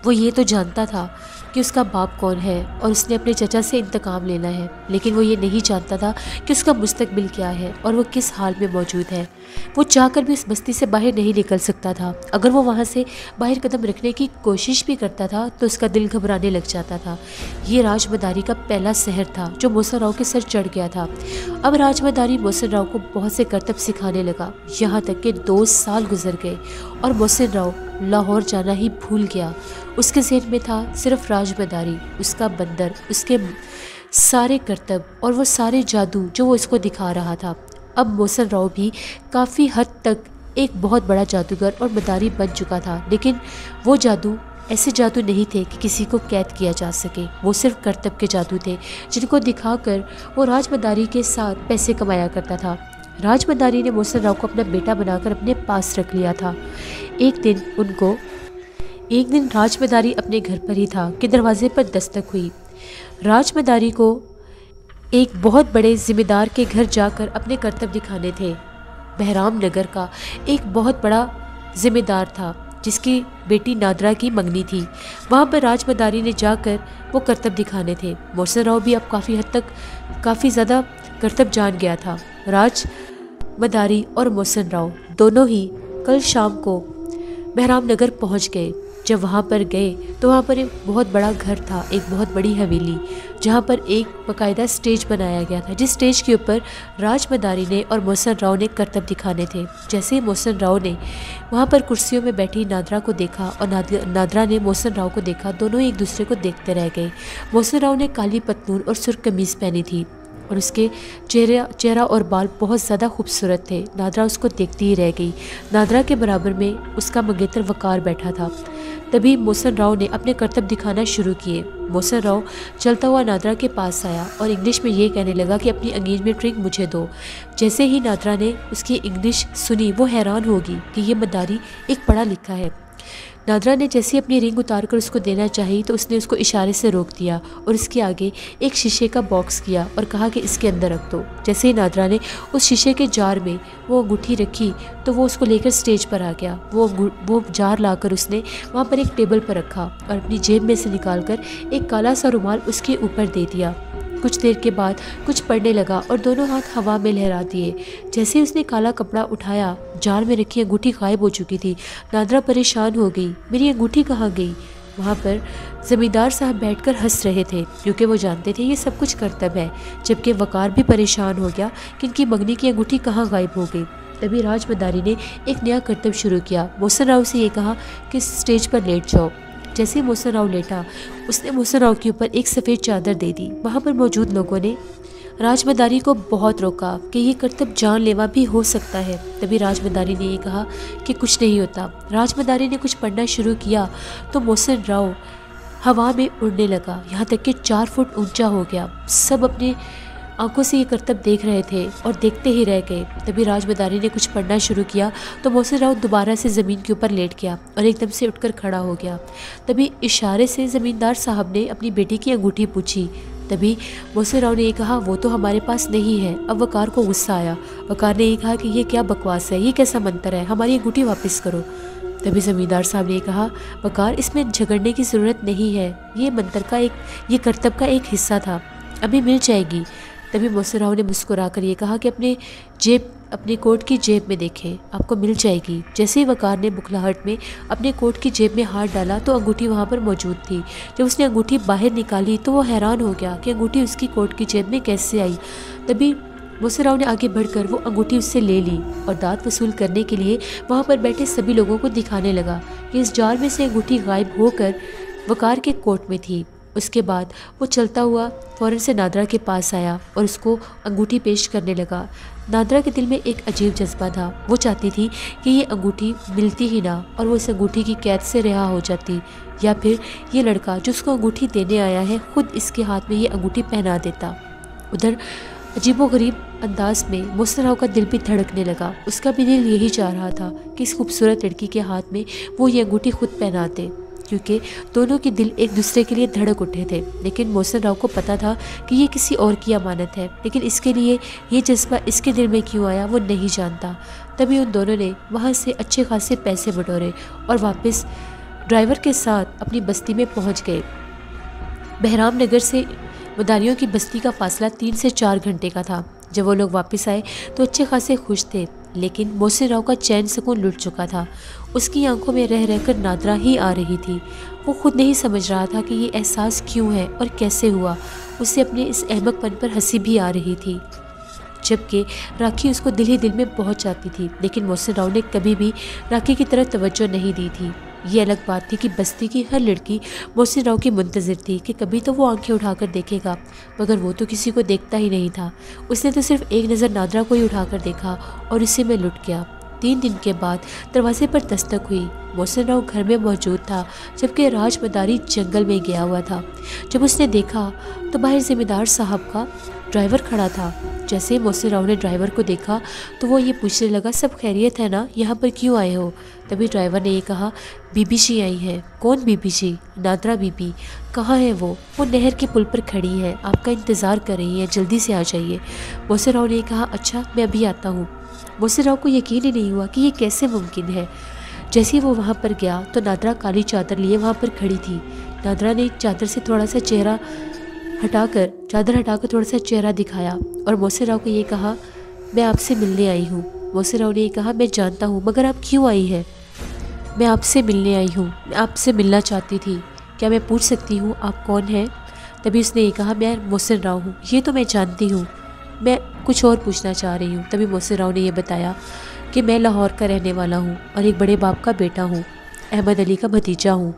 वो ये तो जानता था कि उसका बाप कौन है और उसने अपने चचा से इंतकाम लेना है, लेकिन वो ये नहीं जानता था कि उसका मुस्तकबिल क्या है और वो किस हाल में मौजूद है। वो चाहकर भी इस बस्ती से बाहर नहीं निकल सकता था। अगर वो वहाँ से बाहर कदम रखने की कोशिश भी करता था तो उसका दिल घबराने लग जाता था। ये राजमदारी का पहला सहर था जो मोहसिन राव के सर चढ़ गया था। अब राजमदारी मोहसिन राव को बहुत से करतब सिखाने लगा, यहाँ तक कि 2 साल गुजर गए और मोहसिन राव लाहौर जाना ही भूल गया। उसके ज़हन में था सिर्फ राजमदारी, उसका बंदर, उसके सारे करतब और वो सारे जादू जो वो इसको दिखा रहा था। अब मोहसिन राव भी काफ़ी हद तक एक बहुत बड़ा जादूगर और मदारी बन चुका था, लेकिन वो जादू ऐसे जादू नहीं थे कि किसी को कैद किया जा सके। वो सिर्फ करतब के जादू थे जिनको दिखाकर वो राजमदारी के साथ पैसे कमाया करता था। राजमदारी ने मोहसिन राव को अपना बेटा बनाकर अपने पास रख लिया था। एक दिन राजमदारी अपने घर पर ही था कि दरवाजे पर दस्तक हुई। राजमदारी को एक बहुत बड़े जिम्मेदार के घर जाकर अपने करतब दिखाने थे। बहराम नगर का एक बहुत बड़ा जिम्मेदार था जिसकी बेटी नादरा की मंगनी थी। वहाँ पर राजमदारी ने जाकर वो करतब दिखाने थे। मोहसिन राव भी अब काफ़ी हद तक काफ़ी ज़्यादा करतब जान गया था। राजमदारी और मोहसिन राव दोनों ही कल शाम को बहराम नगर पहुँच गए। जब वहाँ पर गए तो वहाँ पर एक बहुत बड़ा घर था, एक बहुत बड़ी हवेली, जहाँ पर एक बाकायदा स्टेज बनाया गया था, जिस स्टेज के ऊपर राजमदारी ने और मोहसिन राव ने करतब दिखाने थे। जैसे ही मोहसिन राव ने वहाँ पर कुर्सियों में बैठी नादरा को देखा और नादरा ने मोहसिन राव को देखा, दोनों एक दूसरे को देखते रह गए। मोहसिन राव ने काली पतलून और सुर्ख कमीज़ पहनी थी और उसके चेहरा और बाल बहुत ज़्यादा खूबसूरत थे। नादरा उसको देखती ही रह गई। नादरा के बराबर में उसका मंगेतर वकार बैठा था। तभी मोहसिन राव ने अपने करतब दिखाना शुरू किए। मोहसिन राव चलता हुआ नादरा के पास आया और इंग्लिश में ये कहने लगा कि अपनी एंगेजमेंट रिंग मुझे दो। जैसे ही नादरा ने उसकी इंग्लिश सुनी वो हैरान होगी कि ये मदारी एक पढ़ा लिखा है। नादरा ने जैसे अपनी रिंग उतार कर उसको देना चाहिए तो उसने उसको इशारे से रोक दिया और उसके आगे एक शीशे का बॉक्स किया और कहा कि इसके अंदर रख दो। जैसे ही नादरा ने उस शीशे के जार में वो अंगूठी रखी तो वो उसको लेकर स्टेज पर आ गया। वो जार लाकर उसने वहाँ पर एक टेबल पर रखा और अपनी जेब में से निकालकर एक काला सा रुमाल उसके ऊपर दे दिया। कुछ देर के बाद कुछ पढ़ने लगा और दोनों हाथ हवा में लहरा दिए। जैसे उसने काला कपड़ा उठाया, जार में रखी अंगूठी गायब हो चुकी थी। नादरा परेशान हो गई, मेरी अंगूठी कहाँ गई? वहाँ पर ज़मींदार साहब बैठकर हंस रहे थे क्योंकि वो जानते थे ये सब कुछ करतब है। जबकि वकार भी परेशान हो गया कि इनकी मंगनी की अंगूठी कहाँ गायब हो गई। तभी राजमदारी ने एक नया करतब शुरू किया। मोहसिन राव से ये कहा कि स्टेज पर लेट जाओ। जैसे मोहसिन राव लेटा, उसने मोहसिन राव के ऊपर एक सफ़ेद चादर दे दी। वहाँ पर मौजूद लोगों ने राजमदारी को बहुत रोका कि ये करतब जानलेवा भी हो सकता है। तभी राजमदारी ने ये कहा कि कुछ नहीं होता। राजमदारी ने कुछ पढ़ना शुरू किया तो मोहसिन राव हवा में उड़ने लगा, यहाँ तक कि 4 फुट ऊंचा हो गया। सब अपने आंखों से ये करतब देख रहे थे और देखते ही रह गए। तभी राजमदारी ने कुछ पढ़ना शुरू किया तो मोहसिन राव दोबारा से ज़मीन के ऊपर लेट गया और एकदम से उठकर खड़ा हो गया। तभी इशारे से ज़मींदार साहब ने अपनी बेटी की अंगूठी पूछी। तभी मोहसिन राव ने ये कहा, वो तो हमारे पास नहीं है। अब वकार को गुस्सा आया। वकार ने ये कहा कि ये क्या बकवास है, ये कैसा मंत्र है, हमारी अंगूठी वापस करो। तभी ज़मींदार साहब ने कहा, वकार इसमें झगड़ने की ज़रूरत नहीं है, ये मंत्र का ये करतब का एक हिस्सा था, अभी मिल जाएगी। तभी मोहसिन राव ने मुस्कुरा कर ये कहा कि अपने कोट की जेब में देखें, आपको मिल जाएगी। जैसे ही वकार ने बुखलाहट में अपने कोट की जेब में हाथ डाला तो अंगूठी वहाँ पर मौजूद थी। जब उसने अंगूठी बाहर निकाली तो वो हैरान हो गया कि अंगूठी उसकी कोट की जेब में कैसे आई। तभी मोहसिन राव ने आगे बढ़कर वो अंगूठी उससे ले ली और दाद वसूल करने के लिए वहाँ पर बैठे सभी लोगों को दिखाने लगा कि इस जार में से अंगूठी गायब होकर वकार के कोट में थी। उसके बाद वो चलता हुआ फ़ौरन से नादरा के पास आया और उसको अंगूठी पेश करने लगा। नादरा के दिल में एक अजीब जज्बा था। वो चाहती थी कि ये अंगूठी मिलती ही ना और वो इस अंगूठी की कैद से रिहा हो जाती, या फिर ये लड़का जो उसको अंगूठी देने आया है खुद इसके हाथ में ये अंगूठी पहना देता। उधर अजीबोगरीब अंदाज में मोहसिन राव का दिल भी धड़कने लगा। उसका भी दिल यही चाह रहा था कि इस खूबसूरत लड़की के हाथ में वो ये अंगूठी खुद पहनाते, क्योंकि दोनों के दिल एक दूसरे के लिए धड़क उठे थे। लेकिन मोहसिन राव को पता था कि ये किसी और की अमानत है, लेकिन इसके लिए ये जज्बा इसके दिल में क्यों आया वो नहीं जानता। तभी उन दोनों ने वहाँ से अच्छे खासे पैसे बटोरे और वापस ड्राइवर के साथ अपनी बस्ती में पहुँच गए। बहराम नगर से मदारियों की बस्ती का फासला 3 से 4 घंटे का था। जब वो लोग वापस आए तो अच्छे खासे खुश थे, लेकिन मोहसिन राव का चैन सुकून लुट चुका था। उसकी आंखों में रह रहकर नादरा ही आ रही थी। वो खुद नहीं समझ रहा था कि ये एहसास क्यों है और कैसे हुआ। उसे अपने इस अहमकपन पर हंसी भी आ रही थी, जबकि राखी उसको दिल ही दिल में पहुंच जाती थी। लेकिन मोहसिन राव ने कभी भी राखी की तरफ तवज्जो नहीं दी थी। ये अलग बात थी कि बस्ती की हर लड़की मोहसिन राव की मुंतज़िर थी कि कभी तो वो आंखें उठाकर देखेगा, मगर वो तो किसी को देखता ही नहीं था। उसने तो सिर्फ एक नज़र नादरा को ही उठाकर देखा और इसी में लुट गया। 3 दिन के बाद दरवाजे पर दस्तक हुई। मोहसिन राव घर में मौजूद था, जबकि राजमदारी जंगल में गया हुआ था। जब उसने देखा तो बाहर ज़मींदार साहब का ड्राइवर खड़ा था। जैसे मोहसिन राव ने ड्राइवर को देखा तो वो ये पूछने लगा, सब खैरियत है ना, यहाँ पर क्यों आए हो? तभी ड्राइवर ने ये कहा, बीबी जी आई हैं। कौन बीबी जी? नादरा बीबी। कहाँ है वो नहर के पुल पर खड़ी है, आपका इंतज़ार कर रही है, जल्दी से आ जाइए। मोहसिन राव ने कहा, अच्छा मैं अभी आता हूँ। मोहसिन राव को यकीन ही नहीं हुआ कि ये कैसे मुमकिन है। जैसे ही वो वहाँ पर गया तो नादरा काली चादर लिए वहाँ पर खड़ी थी। नादरा ने चादर हटाकर थोड़ा सा चेहरा दिखाया और मोहसिन राव को ये कहा, मैं आपसे मिलने आई हूँ। मोहसिन राव ने ये कहा, मैं जानता हूँ, मगर आप क्यों आई हैं? मैं आपसे मिलने आई हूँ, मैं आपसे मिलना चाहती थी, क्या मैं पूछ सकती हूँ आप कौन हैं? तभी उसने ये कहा, मैं मोहसिन राव हूँ। ये तो मैं जानती हूँ, मैं कुछ और पूछना चाह रही हूँ। तभी मोहसिन राव ने यह बताया कि मैं लाहौर का रहने वाला हूँ और एक बड़े बाप का बेटा हूँ, अहमद अली का भतीजा हूँ।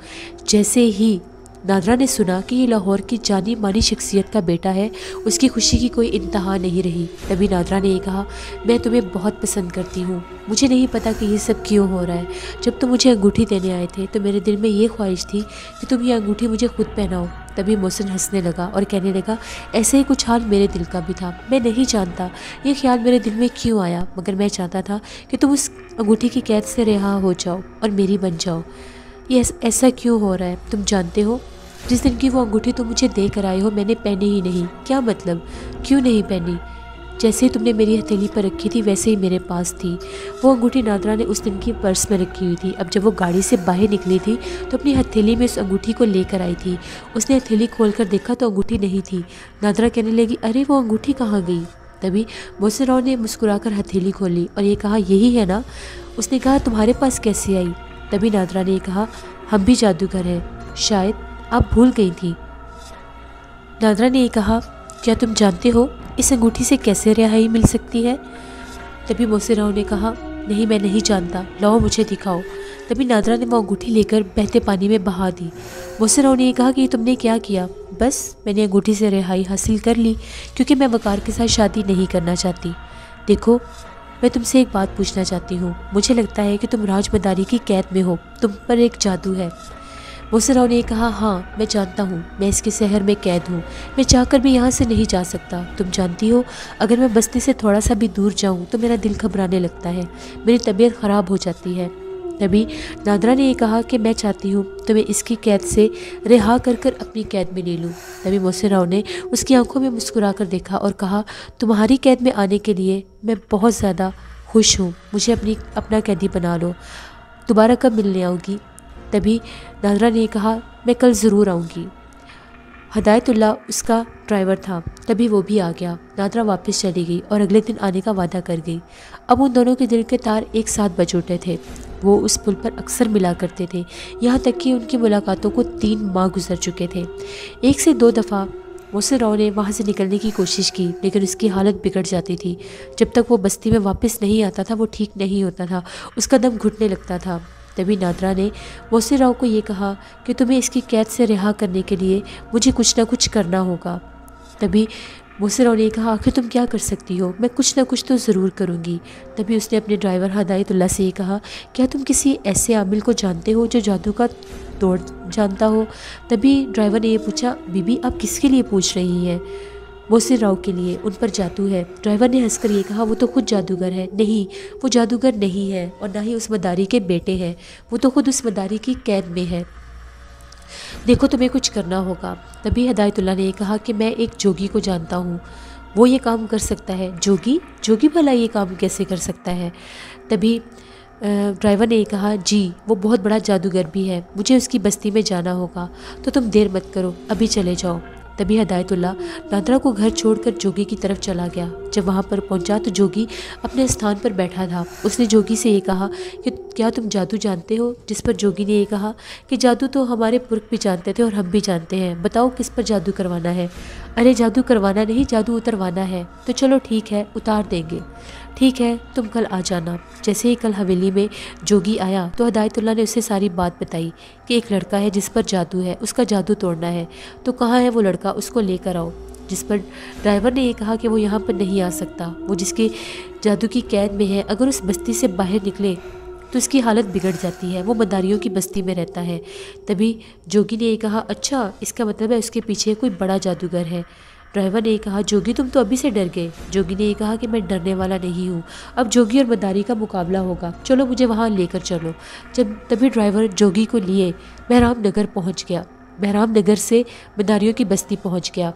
जैसे ही नादरा ने सुना कि ये लाहौर की जानी मानी शख्सियत का बेटा है, उसकी खुशी की कोई इंतहा नहीं रही। तभी नादरा ने ये कहा, मैं तुम्हें बहुत पसंद करती हूँ, मुझे नहीं पता कि ये सब क्यों हो रहा है। जब तुम मुझे अंगूठी देने आए थे तो मेरे दिल में ये ख्वाहिश थी कि तुम ये अंगूठी मुझे खुद पहनाओ। तभी मोहसिन हंसने लगा और कहने लगा, ऐसे ही कुछ हाल मेरे दिल का भी था। मैं नहीं जानता ये ख्याल मेरे दिल में क्यों आया, मगर मैं चाहता था कि तुम उस अंगूठी की कैद से रिहा हो जाओ और मेरी बन जाओ। ये ऐसा क्यों हो रहा है तुम जानते हो? जिस दिन की वो अंगूठी तुम मुझे दे कर आए हो मैंने पहनी ही नहीं। क्या मतलब, क्यों नहीं पहनी? जैसे ही तुमने मेरी हथेली पर रखी थी वैसे ही मेरे पास थी। वो अंगूठी नादरा ने उस दिन की पर्स में रखी हुई थी। अब जब वो गाड़ी से बाहर निकली थी तो अपनी हथेली में उस अंगूठी को लेकर आई थी। उसने हथेली खोलकर देखा तो अंगूठी नहीं थी। नादरा कहने लगी, अरे वो अंगूठी कहाँ गई? तभी मोहसिन राव ने मुस्कुराकर हथेली खोली और ये कहा, यही है ना? उसने कहा, तुम्हारे पास कैसे आई? तभी नादरा ने कहा, हम भी जादूगर हैं, शायद आप भूल गई थी। नादरा ने कहा, क्या तुम जानते हो इस अंगूठी से कैसे रिहाई मिल सकती है? तभी मोहसिन राव ने कहा, नहीं मैं नहीं जानता, लाओ मुझे दिखाओ। तभी नादरा ने वो अंगूठी लेकर बहते पानी में बहा दी। मोहसिन राव ने कहा कि ये तुमने क्या किया? बस मैंने अंगूठी से रिहाई हासिल कर ली, क्योंकि मैं वकार के साथ शादी नहीं करना चाहती। देखो मैं तुमसे एक बात पूछना चाहती हूँ। मुझे लगता है कि तुम राजमदारी की कैद में हो, तुम पर एक जादू है। मोहसिन राव ने कहा, हाँ मैं जानता हूँ, मैं इसके शहर में कैद हूँ, मैं चाहकर भी यहाँ से नहीं जा सकता। तुम जानती हो, अगर मैं बस्ती से थोड़ा सा भी दूर जाऊँ तो मेरा दिल घबराने लगता है, मेरी तबीयत ख़राब हो जाती है। तभी नादरा ने कहा कि मैं चाहती हूँ तुम्हें इसकी कैद से रिहा कर कर अपनी कैद में ले लूँ। तभी मोहसिन राव ने उसकी आंखों में मुस्कुरा कर देखा और कहा, तुम्हारी कैद में आने के लिए मैं बहुत ज़्यादा खुश हूँ, मुझे अपना कैदी बना लो। दोबारा कब मिलने आओगी? तभी नादरा ने कहा, मैं कल ज़रूर आऊँगी। हदायतुल्लाह उसका ड्राइवर था, तभी वो भी आ गया। नादरा वापस चली गई और अगले दिन आने का वादा कर गई। अब उन दोनों के दिल के तार एक साथ बज उठे थे। वो उस पुल पर अक्सर मिला करते थे, यहाँ तक कि उनकी मुलाकातों को 3 माह गुजर चुके थे। 1 से 2 दफ़ा मोहसिन राव ने वहाँ से निकलने की कोशिश की, लेकिन उसकी हालत बिगड़ जाती थी। जब तक वो बस्ती में वापस नहीं आता था वो ठीक नहीं होता था, उसका दम घुटने लगता था। तभी नादरा ने मोहसिन राव को ये कहा कि तुम्हें इसकी कैद से रिहा करने के लिए मुझे कुछ ना कुछ करना होगा। तभी मोहसिन राव ने कहा, आखिर तुम क्या कर सकती हो? मैं कुछ ना कुछ तो ज़रूर करूँगी। तभी उसने अपने ड्राइवर हदायतुल्लाह से ये कहा, क्या तुम किसी ऐसे आमिल को जानते हो जो जादू का तोड़ जानता हो? तभी ड्राइवर ने ये पूछा, बीबी आप किसके लिए पूछ रही हैं? मोहसिन राव के लिए, उन पर जादू है। ड्राइवर ने हंसकर ये कहा, वो तो खुद जादूगर है। नहीं, वो जादूगर नहीं है और ना ही उस मदारी के बेटे हैं, वो तो खुद उस मदारी की कैद में है। देखो तुम्हें कुछ करना होगा। तभी हदायतुल्लाह ने कहा कि मैं एक जोगी को जानता हूँ, वो ये काम कर सकता है। जोगी? जोगी भला ये काम कैसे कर सकता है? तभी ड्राइवर ने कहा, जी वो बहुत बड़ा जादूगर भी है, मुझे उसकी बस्ती में जाना होगा, तो तुम देर मत करो, अभी चले जाओ। तभी हदायतुल्लाह नादरा को घर छोड़कर जोगी की तरफ चला गया। जब वहाँ पर पहुँचा तो जोगी अपने स्थान पर बैठा था। उसने जोगी से ये कहा कि क्या तुम जादू जानते हो? जिस पर जोगी ने ये कहा कि जादू तो हमारे पुरख भी जानते थे और हम भी जानते हैं, बताओ किस पर जादू करवाना है? अरे जादू करवाना नहीं, जादू उतरवाना है। तो चलो ठीक है, उतार देंगे। ठीक है, तुम कल आ जाना। जैसे ही कल हवेली में जोगी आया तो हदायतुल्लाह ने उसे सारी बात बताई कि एक लड़का है जिस पर जादू है, उसका जादू तोड़ना है। तो कहाँ है वो लड़का? उसको लेकर आओ। जिस पर ड्राइवर ने ये कहा कि वो यहाँ पर नहीं आ सकता, वो जिसके जादू की कैद में है, अगर उस बस्ती से बाहर निकले तो उसकी हालत बिगड़ जाती है, वो मदारियों की बस्ती में रहता है। तभी जोगी ने ये कहा, अच्छा इसका मतलब है उसके पीछे कोई बड़ा जादूगर है। ड्राइवर ने कहा, जोगी तुम तो अभी से डर गए। जोगी ने कहा कि मैं डरने वाला नहीं हूँ, अब जोगी और मदारी का मुकाबला होगा, चलो मुझे वहाँ लेकर चलो। तभी ड्राइवर जोगी को लिए बहराम नगर पहुँच गया। बहराम नगर से मदारियों की बस्ती पहुँच गया।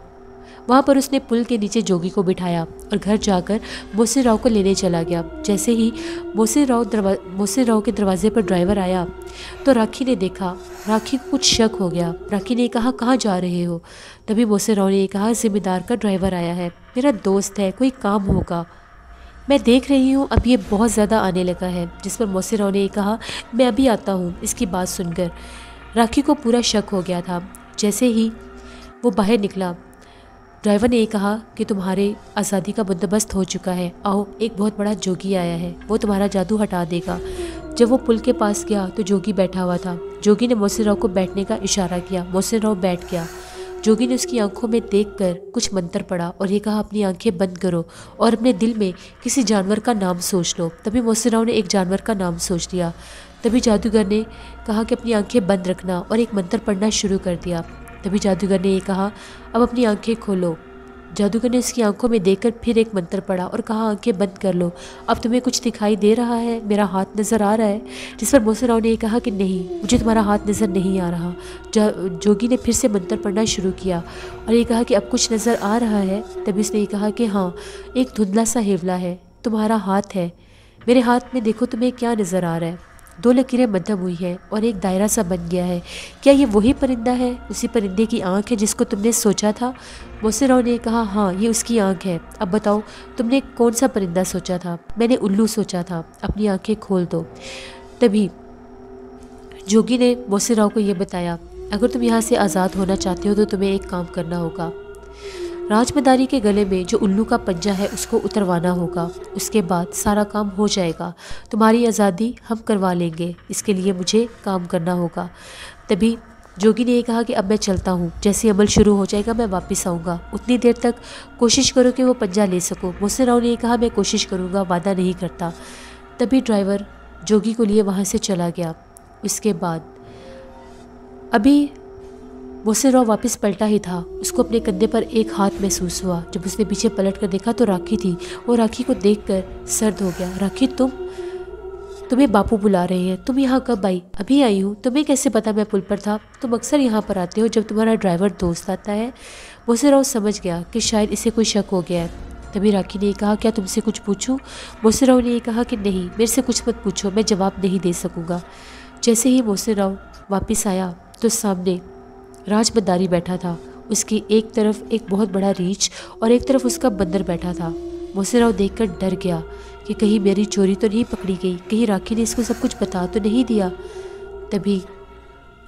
वहाँ पर उसने पुल के नीचे जोगी को बिठाया और घर जाकर मोहसिन राव को लेने चला गया। जैसे ही मोहसिन राव के दरवाजे पर ड्राइवर आया तो राखी ने देखा। राखी को कुछ शक हो गया। राखी ने कहा, कहाँ जा रहे हो? तभी मोहसिन राव ने कहा, ज़िम्मेदार का ड्राइवर आया है, मेरा दोस्त है, कोई काम होगा। मैं देख रही हूँ अब ये बहुत ज़्यादा आने लगा है। जिस पर मोहसिन राव ने कहा, मैं अभी आता हूँ। इसकी बात सुनकर राखी को पूरा शक हो गया था। जैसे ही वो बाहर निकला, ड्राइवर ने कहा कि तुम्हारे आज़ादी का बंदोबस्त हो चुका है, आओ एक बहुत बड़ा जोगी आया है, वो तुम्हारा जादू हटा देगा। जब वो पुल के पास गया तो जोगी बैठा हुआ था। जोगी ने मोहसिन राव को बैठने का इशारा किया। मोहसिन राव बैठ गया। जोगी ने उसकी आंखों में देखकर कुछ मंत्र पढ़ा और ये कहा, अपनी आंखें बंद करो और अपने दिल में किसी जानवर का नाम सोच लो। तभी मोहसिन राव ने एक जानवर का नाम सोच लिया। तभी जादूगर ने कहा कि अपनी आंखें बंद रखना और एक मंत्र पढ़ना शुरू कर दिया। तभी जादूगर ने ये कहा, अब अपनी आंखें खोलो। जादूगर ने उसकी आंखों में देखकर फिर एक मंत्र पढ़ा और कहा, आंखें बंद कर लो। अब तुम्हें कुछ दिखाई दे रहा है? मेरा हाथ नज़र आ रहा है? जिस पर मोहसिन राव ने कहा कि नहीं, मुझे तुम्हारा हाथ नज़र नहीं आ रहा। जोगी ने फिर से मंत्र पढ़ना शुरू किया और ये कहा कि अब कुछ नज़र आ रहा है? तभी उसने कहा कि हाँ, एक धुंधला सा हेवला है, तुम्हारा हाथ है, मेरे हाथ में देखो तुम्हें क्या नज़र आ रहा है? 2 लकीरें मध्यम हुई है और एक दायरा सा बन गया है। क्या ये वही परिंदा है? उसी परिंदे की आंख है जिसको तुमने सोचा था? मोहसिन राव ने कहा, हाँ ये उसकी आंख है। अब बताओ तुमने कौन सा परिंदा सोचा था? मैंने उल्लू सोचा था। अपनी आंखें खोल दो। तभी जोगी ने मोहसिन राव को ये बताया, अगर तुम यहाँ से आज़ाद होना चाहते हो तो तुम्हें एक काम करना होगा। राजमदारी के गले में जो उल्लू का पंजा है उसको उतरवाना होगा, उसके बाद सारा काम हो जाएगा, तुम्हारी आज़ादी हम करवा लेंगे, इसके लिए मुझे काम करना होगा। तभी जोगी ने ये कहा कि अब मैं चलता हूँ, जैसे अमल शुरू हो जाएगा मैं वापस आऊँगा, उतनी देर तक कोशिश करो कि वो पंजा ले सको। मोहसिन राव ने कहा, मैं कोशिश करूँगा, वादा नहीं करता। तभी ड्राइवर जोगी को लिए वहाँ से चला गया। उसके बाद अभी मोहसिन राव वापस पलटा ही था, उसको अपने कंधे पर एक हाथ महसूस हुआ। जब उसने पीछे पलट कर देखा तो राखी थी। वो राखी को देखकर सर्द हो गया। राखी, तुम्हें बापू बुला रहे हैं। तुम यहाँ कब आई? अभी आई हूँ। तुम्हें कैसे पता मैं पुल पर था? तुम अक्सर यहाँ पर आते हो जब तुम्हारा ड्राइवर दोस्त आता है। मोहसिन राव समझ गया कि शायद इसे कोई शक हो गया है। तभी राखी ने कहा, क्या तुमसे कुछ पूछूं? मोहसिन राव ने कहा कि नहीं, मेरे से कुछ मत पूछो, मैं जवाब नहीं दे सकूँगा। जैसे ही मोहसिन राव वापस आया तो सामने राज बंदारी बैठा था। उसकी एक तरफ एक बहुत बड़ा रीछ और एक तरफ उसका बंदर बैठा था। मोहसिन राव देखकर डर गया कि कहीं मेरी चोरी तो नहीं पकड़ी गई, कहीं राखी ने इसको सब कुछ बता तो नहीं दिया। तभी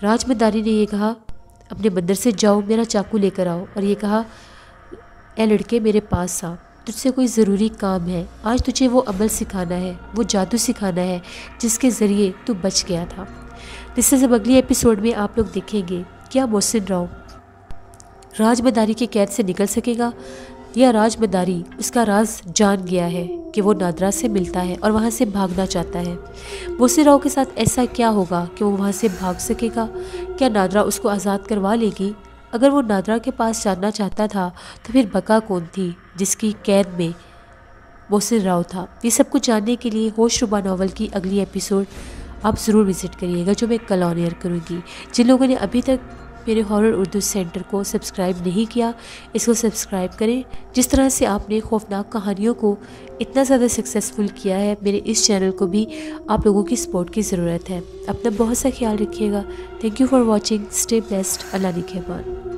राज बंदारी ने ये कहा अपने बंदर से, जाओ मेरा चाकू लेकर आओ, और ये कहा, ए लड़के मेरे पास आ, तुझसे कोई ज़रूरी काम है। आज तुझे वो अमल सिखाना है, वो जादू सिखाना है जिसके ज़रिए तू बच गया था। जिससे जब अगले एपिसोड में आप लोग देखेंगे क्या मोहसिन राव राज बंदारी के कैद से निकल सकेगा, या राज बंदारी उसका राज जान गया है कि वो नादरा से मिलता है और वहाँ से भागना चाहता है। मोहसिन राव के साथ ऐसा क्या होगा कि वो वहाँ से भाग सकेगा? क्या नादरा उसको आज़ाद करवा लेगी? अगर वो नादरा के पास जाना चाहता था तो फिर बका कौन थी जिसकी कैद में मोहसिन राव था? ये सब कुछ जानने के लिए होशरुबा नावल की अगली एपिसोड आप ज़रूर विज़िट करिएगा, जो मैं कल ऑन एयर करूँगी। जिन लोगों ने अभी तक मेरे हॉरर उर्दू सेंटर को सब्सक्राइब नहीं किया, इसको सब्सक्राइब करें। जिस तरह से आपने खौफनाक कहानियों को इतना ज़्यादा सक्सेसफुल किया है, मेरे इस चैनल को भी आप लोगों की सपोर्ट की ज़रूरत है। अपना बहुत सा ख्याल रखिएगा। Thank you for watching. Stay best. अल्लाह निगहबान।